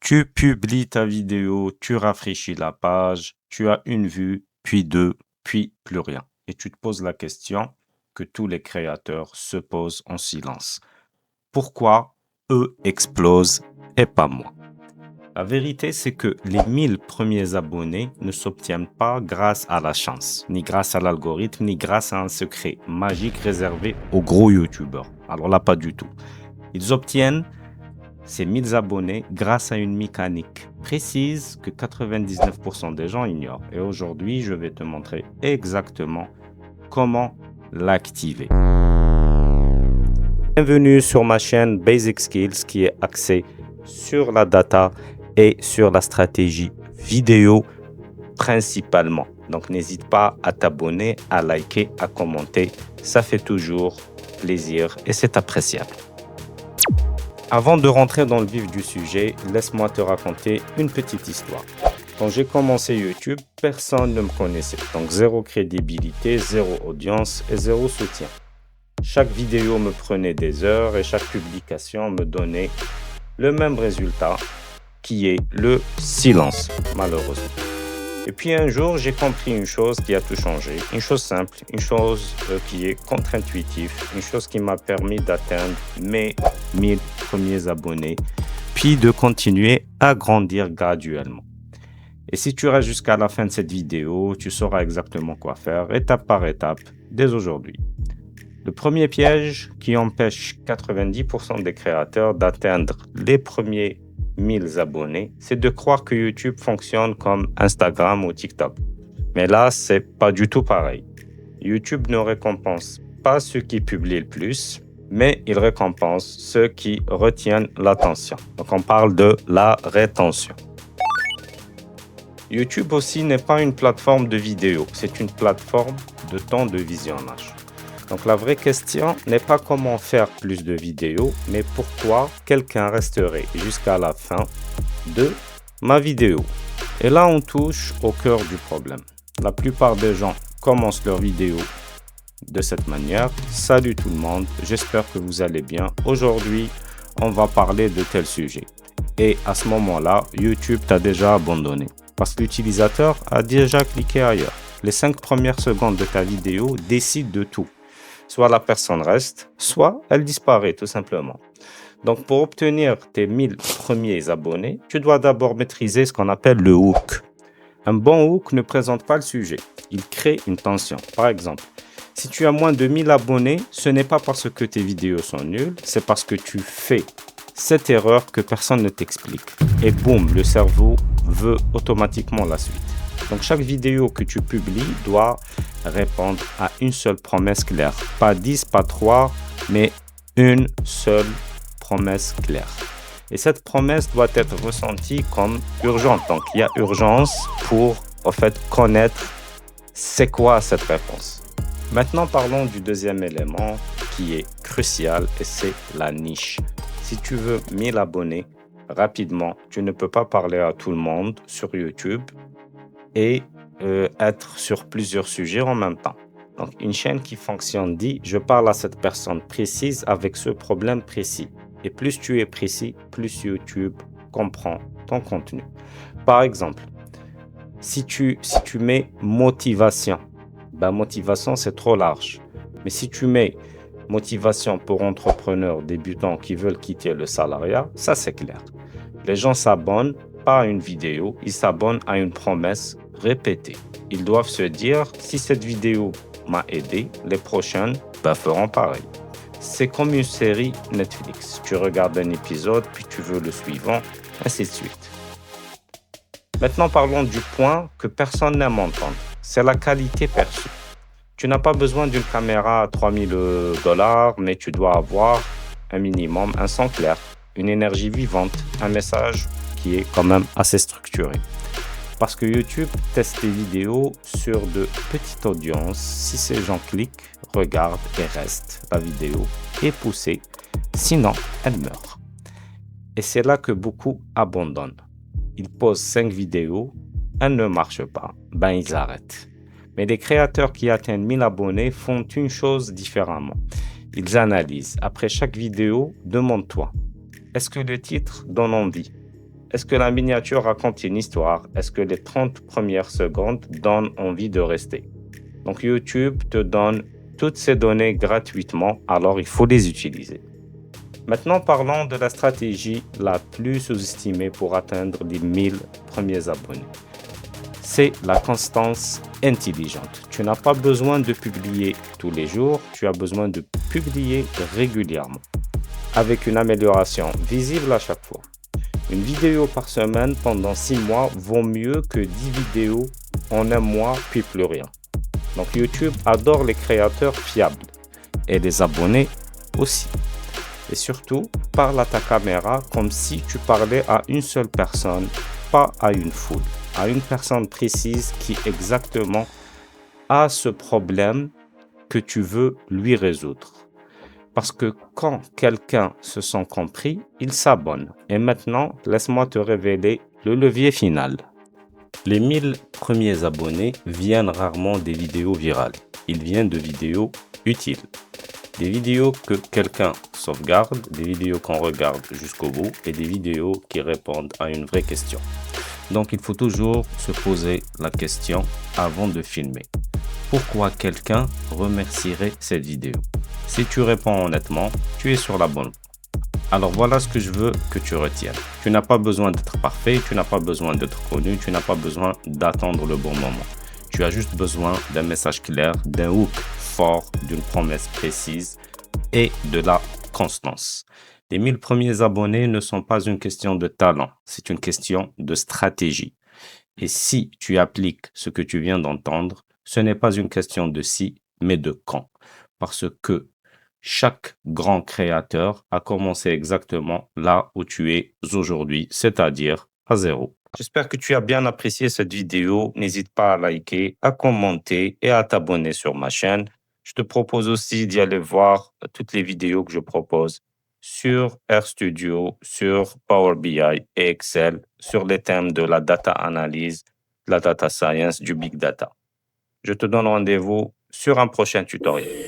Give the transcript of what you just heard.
Tu publies ta vidéo, tu rafraîchis la page, tu as une vue, puis deux, puis plus rien. Et tu te poses la question que tous les créateurs se posent en silence. Pourquoi eux explosent et pas moi? La vérité, c'est que les 1000 premiers abonnés ne s'obtiennent pas grâce à la chance, ni grâce à l'algorithme, ni grâce à un secret magique réservé aux gros youtubeurs. Alors là, pas du tout. Ils obtiennent ces 1000 abonnés grâce à une mécanique précise que 99% des gens ignorent. Et aujourd'hui, je vais te montrer exactement comment l'activer. Bienvenue sur ma chaîne Basic Skills qui est axée sur la data et sur la stratégie vidéo principalement. Donc n'hésite pas à t'abonner, à liker, à commenter. Ça fait toujours plaisir et c'est appréciable. Avant de rentrer dans le vif du sujet, laisse-moi te raconter une petite histoire. Quand j'ai commencé YouTube, personne ne me connaissait. Donc zéro crédibilité, zéro audience et zéro soutien. Chaque vidéo me prenait des heures et chaque publication me donnait le même résultat qui est le silence, malheureusement. Et puis un jour, j'ai compris une chose qui a tout changé, une chose simple, une chose qui est contre-intuitive, une chose qui m'a permis d'atteindre mes 1000 premiers abonnés, puis de continuer à grandir graduellement. Et si tu restes jusqu'à la fin de cette vidéo, tu sauras exactement quoi faire, étape par étape, dès aujourd'hui. Le premier piège qui empêche 90% des créateurs d'atteindre les premiers 1000 abonnés, c'est de croire que YouTube fonctionne comme Instagram ou TikTok. Mais là, c'est pas du tout pareil. YouTube ne récompense pas ceux qui publient le plus, mais il récompense ceux qui retiennent l'attention. Donc, on parle de la rétention. YouTube aussi n'est pas une plateforme de vidéo, c'est une plateforme de temps de visionnage. Donc la vraie question n'est pas comment faire plus de vidéos, mais pourquoi quelqu'un resterait jusqu'à la fin de ma vidéo. Et là, on touche au cœur du problème. La plupart des gens commencent leur vidéo de cette manière. Salut tout le monde, j'espère que vous allez bien. Aujourd'hui, on va parler de tel sujet. Et à ce moment-là, YouTube t'a déjà abandonné parce que l'utilisateur a déjà cliqué ailleurs. Les 5 premières secondes de ta vidéo décident de tout. Soit la personne reste, soit elle disparaît tout simplement. Donc pour obtenir tes 1000 premiers abonnés, tu dois d'abord maîtriser ce qu'on appelle le hook. Un bon hook ne présente pas le sujet, il crée une tension. Par exemple, si tu as moins de 1000 abonnés, ce n'est pas parce que tes vidéos sont nulles, c'est parce que tu fais cette erreur que personne ne t'explique. Et boum, le cerveau veut automatiquement la suite. Donc chaque vidéo que tu publies doit répondre à une seule promesse claire. Pas 10, pas 3, mais une seule promesse claire. Et cette promesse doit être ressentie comme urgente. Donc il y a urgence pour en fait connaître c'est quoi cette réponse. Maintenant parlons du deuxième élément qui est crucial et c'est la niche. Si tu veux 1000 abonnés rapidement, tu ne peux pas parler à tout le monde sur YouTube et être sur plusieurs sujets en même temps. Donc, une chaîne qui fonctionne dit, je parle à cette personne précise avec ce problème précis. Et plus tu es précis, plus YouTube comprend ton contenu. Par exemple, si tu mets motivation, motivation c'est trop large. Mais si tu mets motivation pour entrepreneurs débutants qui veulent quitter le salariat, ça c'est clair. Les gens s'abonnent pas à une vidéo, ils s'abonnent à une promesse répétée. Ils doivent se dire, si cette vidéo m'a aidé, les prochaines feront pareil. C'est comme une série Netflix. Tu regardes un épisode, puis tu veux le suivant, ainsi de suite. Maintenant, parlons du point que personne n'aime entendre. C'est la qualité perçue. Tu n'as pas besoin d'une caméra à $3000, mais tu dois avoir un minimum, un son clair, une énergie vivante, un message qui est quand même assez structuré. Parce que YouTube teste les vidéos sur de petites audiences. Si ces gens cliquent, regardent et restent, la vidéo est poussée. Sinon, elle meurt. Et c'est là que beaucoup abandonnent. Ils posent 5 vidéos, elles ne marchent pas, ils arrêtent. Mais les créateurs qui atteignent 1000 abonnés font une chose différemment. Ils analysent. Après chaque vidéo, demande-toi, est-ce que le titre donne envie? Est-ce que la miniature raconte une histoire? Est-ce que les 30 premières secondes donnent envie de rester? Donc YouTube te donne toutes ces données gratuitement, alors il faut les utiliser. Maintenant, parlons de la stratégie la plus sous-estimée pour atteindre les 1000 premiers abonnés. C'est la constance intelligente. Tu n'as pas besoin de publier tous les jours, tu as besoin de publier régulièrement, avec une amélioration visible à chaque fois. Une vidéo par semaine pendant 6 mois vaut mieux que 10 vidéos en un mois puis plus rien. Donc YouTube adore les créateurs fiables et les abonnés aussi. Et surtout, parle à ta caméra comme si tu parlais à une seule personne, pas à une foule, à une personne précise qui exactement a ce problème que tu veux lui résoudre. Parce que quand quelqu'un se sent compris, il s'abonne. Et maintenant, laisse-moi te révéler le levier final. Les 1000 premiers abonnés viennent rarement des vidéos virales. Ils viennent de vidéos utiles. Des vidéos que quelqu'un sauvegarde, des vidéos qu'on regarde jusqu'au bout et des vidéos qui répondent à une vraie question. Donc il faut toujours se poser la question avant de filmer. Pourquoi quelqu'un remercierait cette vidéo? Si tu réponds honnêtement, tu es sur la bonne voie. Alors voilà ce que je veux que tu retiennes. Tu n'as pas besoin d'être parfait, tu n'as pas besoin d'être connu, tu n'as pas besoin d'attendre le bon moment. Tu as juste besoin d'un message clair, d'un hook fort, d'une promesse précise et de la constance. Les 1000 premiers abonnés ne sont pas une question de talent, c'est une question de stratégie. Et si tu appliques ce que tu viens d'entendre, ce n'est pas une question de si, mais de quand. Parce que chaque grand créateur a commencé exactement là où tu es aujourd'hui, c'est-à-dire à zéro. J'espère que tu as bien apprécié cette vidéo. N'hésite pas à liker, à commenter et à t'abonner sur ma chaîne. Je te propose aussi d'y aller voir toutes les vidéos que je propose sur RStudio, sur Power BI et Excel, sur les thèmes de la data analyse, la data science, du big data. Je te donne rendez-vous sur un prochain tutoriel.